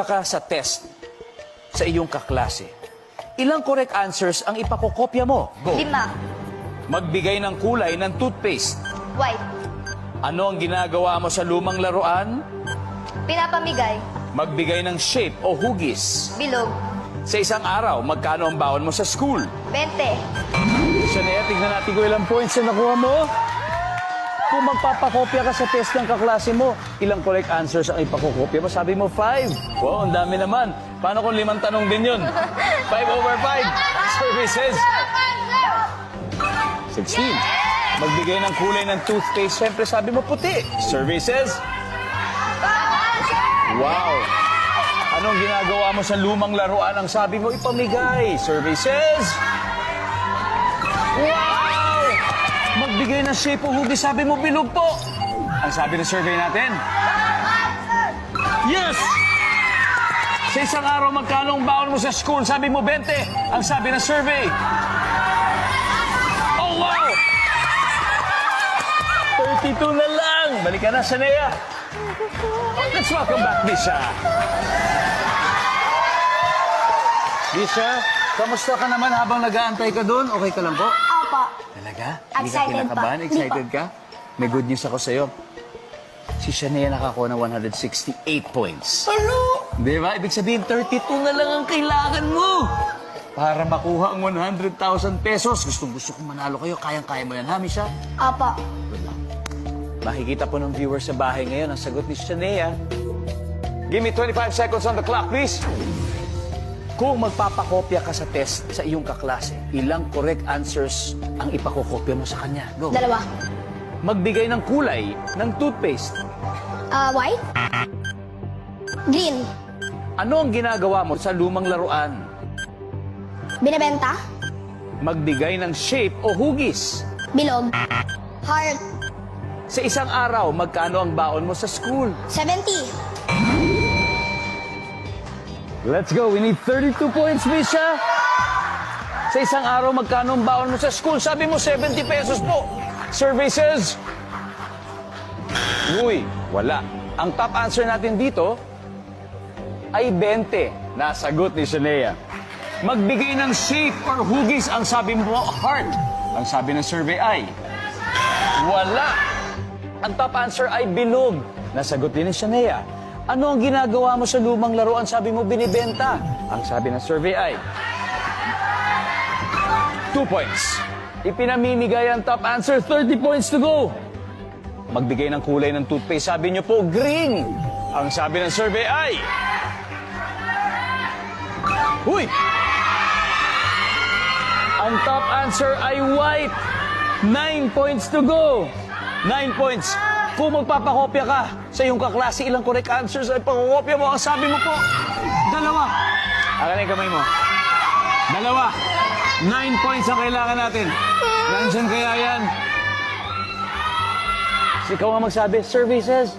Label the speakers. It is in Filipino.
Speaker 1: ka sa test sa iyong kaklase. Ilang correct answers ang ipakokopya mo? Go.
Speaker 2: 5.
Speaker 1: Magbigay ng kulay ng toothpaste.
Speaker 2: White.
Speaker 1: Ano ang ginagawa mo sa lumang laruan?
Speaker 2: Pinapamigay.
Speaker 1: Magbigay ng shape o hugis.
Speaker 2: Bilog.
Speaker 1: Sa isang araw, magkano ang baon mo sa school?
Speaker 2: 20.
Speaker 1: Siya tingnan natin kung ilang points na nakuha mo. Kung magpapakopya ka sa test ng kaklase mo, ilang correct answers ang ipakokopya mo? Sabi mo, 5. Wow, ang dami naman. Paano kung 5 tanong din yun? 5/5. Services. 16. Magbigay ng kulay ng toothpaste. Siyempre, sabi mo, puti. Services. Wow. Anong ginagawa mo sa lumang laruan? Ang sabi mo, ipamigay. Services. Wow! Magbigay ng shape o hugis, sabi mo, bilog po. Ang sabi ng survey natin? Yes! Sa isang araw, magkano ang baon mo sa school? Sabi mo, 20. Ang sabi ng survey? Oh, wow! 32 na lang. Balik ka na, Sanea. Let's welcome back, Misha. Misha, kamusta ka naman habang nag-aantay ka doon? Okay ka lang po?
Speaker 2: Opo.
Speaker 1: Talaga? Hindi ka
Speaker 2: Excited
Speaker 1: kinakabahan?
Speaker 2: pa.
Speaker 1: Excited ka? May good news ako sa'yo. Si Shania nakakuha ng 168 points.
Speaker 2: Hello!
Speaker 1: Di ba? Ibig sabihin, 32 na lang ang kailangan mo para makuha ang 100,000 pesos. Gustong-gusto kong manalo kayo. Kayang-kaya mo yan, ha, Misha?
Speaker 2: Opo.
Speaker 1: Good luck. Makikita po ng viewers sa bahay ngayon ang sagot ni Shania. Give me 25 seconds on the clock, please. Kung magpapakopya ka sa test sa iyong kaklase, ilang correct answers ang ipakokopya mo sa kanya? Go.
Speaker 2: 2.
Speaker 1: Magbigay ng kulay ng toothpaste.
Speaker 2: White. Green.
Speaker 1: Ano ang ginagawa mo sa lumang laruan?
Speaker 2: Binebenta.
Speaker 1: Magbigay ng shape o hugis.
Speaker 2: Bilog. Heart.
Speaker 1: Sa isang araw, magkano ang baon mo sa school?
Speaker 2: 70.
Speaker 1: Let's go. We need 32 points, Misha. Sa isang araw, magkano ang baon mo sa school? Sabi mo, 70 pesos po. Services? Uy, wala. Ang top answer natin dito ay 20. Nasagot ni Shania. Magbigay ng shape or hugis. Ang sabi mo, heart. Ang sabi ng survey ay wala. Ang top answer ay bilog. Nasagot din ni Shania. Ano ang ginagawa mo sa lumang laruan? Sabi mo, binibenta. Ang sabi ng survey ay 2 points. Ipinamimigay ang top answer, 30 points to go. Magbigay ng kulay ng toothpaste. Sabi niyo po, green. Ang sabi ng survey ay huy! Ang top answer ay white. 9 points to go. 9 points. Kung magpapakopya ka sa iyong kaklase, ilang correct answers ay pakokopya mo. Ang sabi mo po, 2. Akin yung kamay mo. 2. 9 points ang kailangan natin. Nandiyan kaya yan? Ikaw ang magsabi, services.